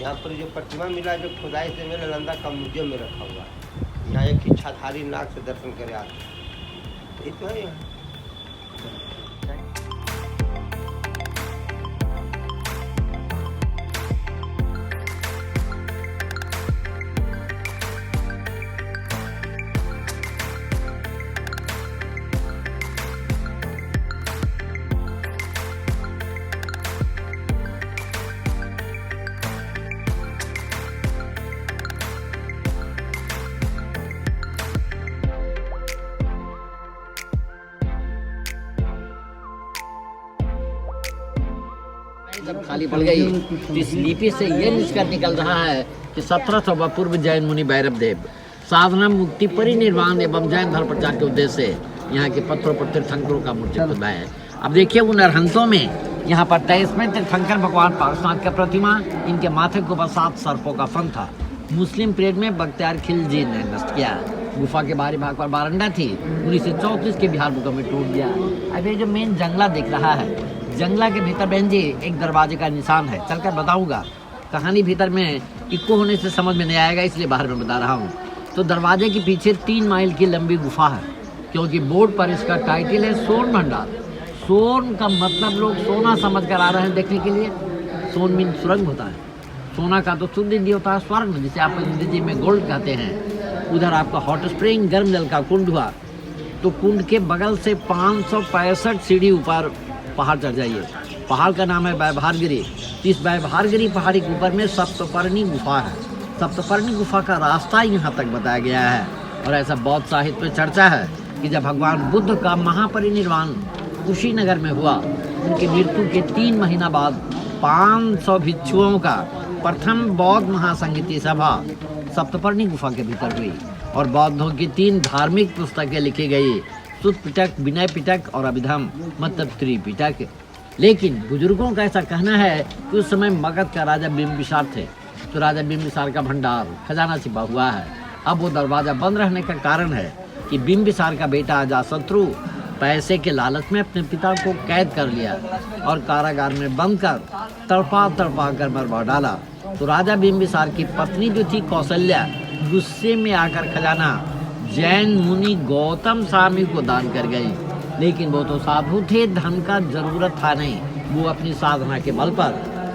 यहाँ पर जो प्रतिमा मिला जो खुदाई से मेरे नालंदा का म्यूजियम में रखा हुआ है। यहाँ एक इच्छाधारी नाग से दर्शन करे आते हैं। ये तो है यहाँ। जब खाली पड़ गई तो इस लिपि से ये निष्कर्ष निकल रहा है कि 1700 पूर्व जैन मुनि भैरव देव साधना मुक्ति परिनिर्वाण एवं जैन धर्म प्रचार के उद्देश्य से यहाँ के पत्थरों पर तीर्थंकरों का मूर्ति खुदाया है। अब देखिए उन अरहंतों में यहाँ पर 23वें तीर्थंकर भगवान पार्श्वनाथ का प्रतिमा, इनके माथे के ऊपर 7 सर्पों का फन था। मुस्लिम पीरियड में बख्तियार खिलजी ने नष्ट किया। गुफा के बाहरी भाग पर बारंडा थी, 1934 के बिहार भूकंप में टूट गया। अब ये जो मेन जंगला दिख रहा है, जंगला के भीतर बहन जी एक दरवाजे का निशान है, चलकर बताऊंगा। कहानी भीतर में इक्को होने से समझ में नहीं आएगा, इसलिए बाहर में बता रहा हूँ। तो दरवाजे के पीछे 3 माइल की लंबी गुफा है, क्योंकि बोर्ड पर इसका टाइटल है सोन भंडार। सोन का मतलब लोग सोना समझ कर आ रहे हैं देखने के लिए। सोन मीन सुरंग होता है, सोना का तो शुद्ध हिंदी होता है स्वर्ण, जिसे आप अंग्रेजी में गोल्ड कहते हैं। उधर आपका हॉट स्प्रिंग गर्म जल का कुंड हुआ, तो कुंड के बगल से 565 सीढ़ी ऊपर पहाड़ चढ़ जाइए। पहाड़ का नाम है वैभारगिरी। इस वैभारगिरी पहाड़ी के ऊपर में सप्तपर्णी गुफा है। सप्तपर्णी गुफा का रास्ता यहाँ तक बताया गया है। और ऐसा बौद्ध साहित्य में चर्चा है कि जब भगवान बुद्ध का महापरिनिर्वाण कुशीनगर में हुआ, उनकी मृत्यु के 3 महीना बाद 500 भिक्षुओं का प्रथम बौद्ध महासंगीति सभा सप्तपर्णी गुफा के भीतर हुई और बौद्धों की 3 धार्मिक पुस्तकें लिखी गई, सुत्त पिटक, विनय पिटक और अभिधम मतलब त्रिपिटक। लेकिन बुजुर्गों का ऐसा कहना है कि उस समय मगध का राजा बिंबिसार थे, तो राजा बिंबिसार का भंडार खजाना छिपा हुआ है। अब वो दरवाजा बंद रहने का कारण है कि बिंबिसार का बेटा अजातशत्रु पैसे के लालच में अपने पिता को कैद कर लिया और कारागार में बंद कर तड़पा कर मरवा डाला। तो राजा बिंबिसार की पत्नी जो थी कौशल्या, गुस्से में आकर खजाना जैन मुनि गौतम स्वामी को दान कर गई। लेकिन वो तो साधु थे, धन का जरूरत था नहीं। वो अपनी साधना के बल पर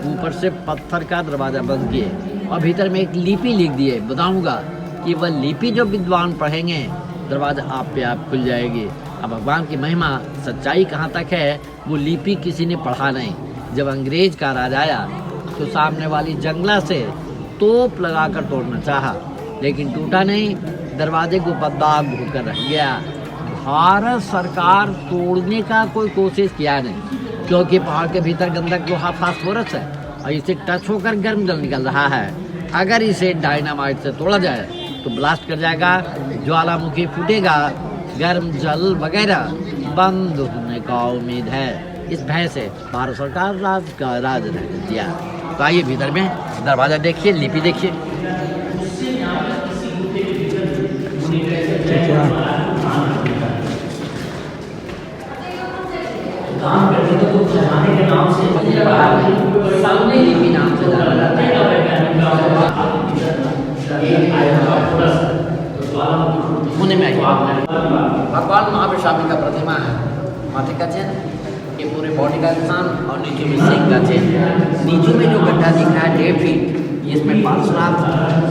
ऊपर से पत्थर का दरवाजा बंद किए और भीतर में एक लिपि लिख दिए। बताऊंगा कि वह लिपि जो विद्वान पढ़ेंगे, दरवाजा आप पे आप खुल जाएगी। अब भगवान की महिमा सच्चाई कहाँ तक है, वो लिपि किसी ने पढ़ा नहीं। जब अंग्रेज का राज आया तो सामने वाली जंगला से तोप लगाकर तोड़ना चाहा, लेकिन टूटा नहीं। दरवाजे को दाग घूट कर रह गया। भारत सरकार तोड़ने का कोई कोशिश किया नहीं, क्योंकि पहाड़ के भीतर गंधक लोहा फास्फोरस है और इसे टच होकर गर्म जल निकल रहा है। अगर इसे डायनामाइट से तोड़ा जाए तो ब्लास्ट कर जाएगा, ज्वालामुखी फूटेगा, गर्म जल वगैरह बंद होने का उम्मीद है। इस भय से भारत सरकार राज दिया। तो आइए भीतर में दरवाजा देखिए, लिपि देखिए। सामने लिपि नाम से जाना जाता है। पुणे में भगवान महावीर का प्रतिमा है। माथे का चिन्ह, ये पूरे बॉडी का निशान और नीचे में सिंह का चिन्ह। नीचे में जो गड्ढा दिख रहा है 1.5 फीट, इसमें पार्श्वनाथ,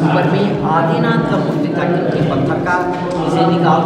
ऊपर में आदिनाथ का मूर्ति था, कीमती पत्थर का, इसे निकाल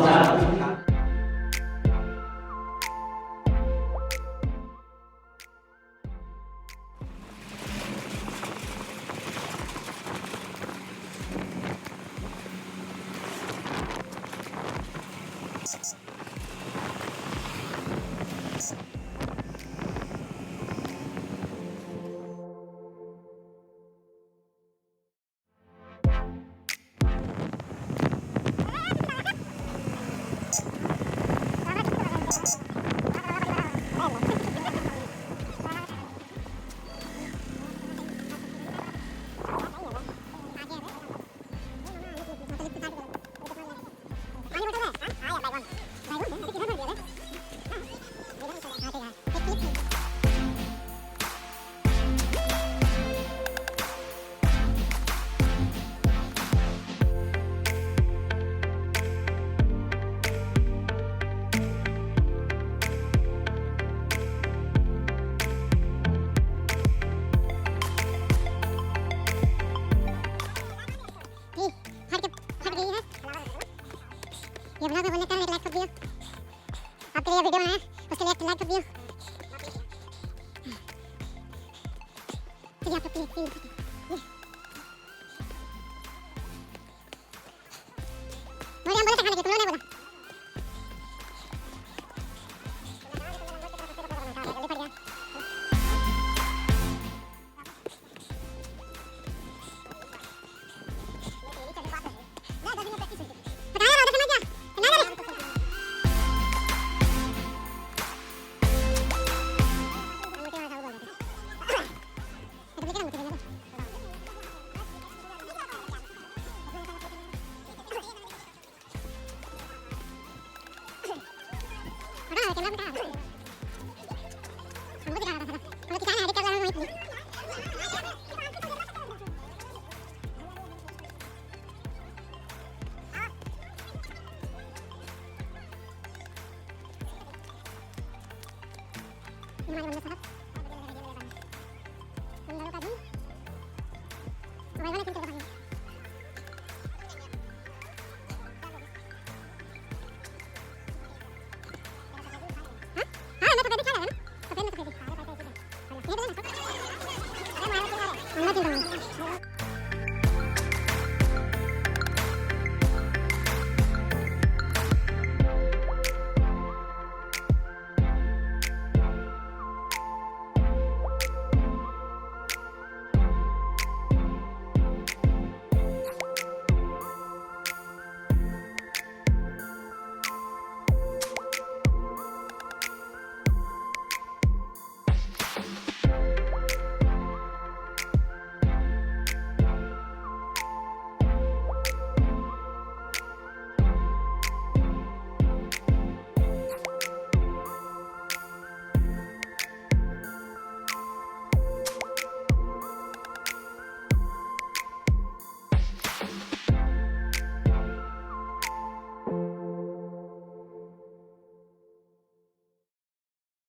वीडियो बनाया उसके लिए लाइक कर दियो। चलिए आप प्लीज प्लीज मुझे हम बोला था खाने के, तुम लोग नहीं बोला।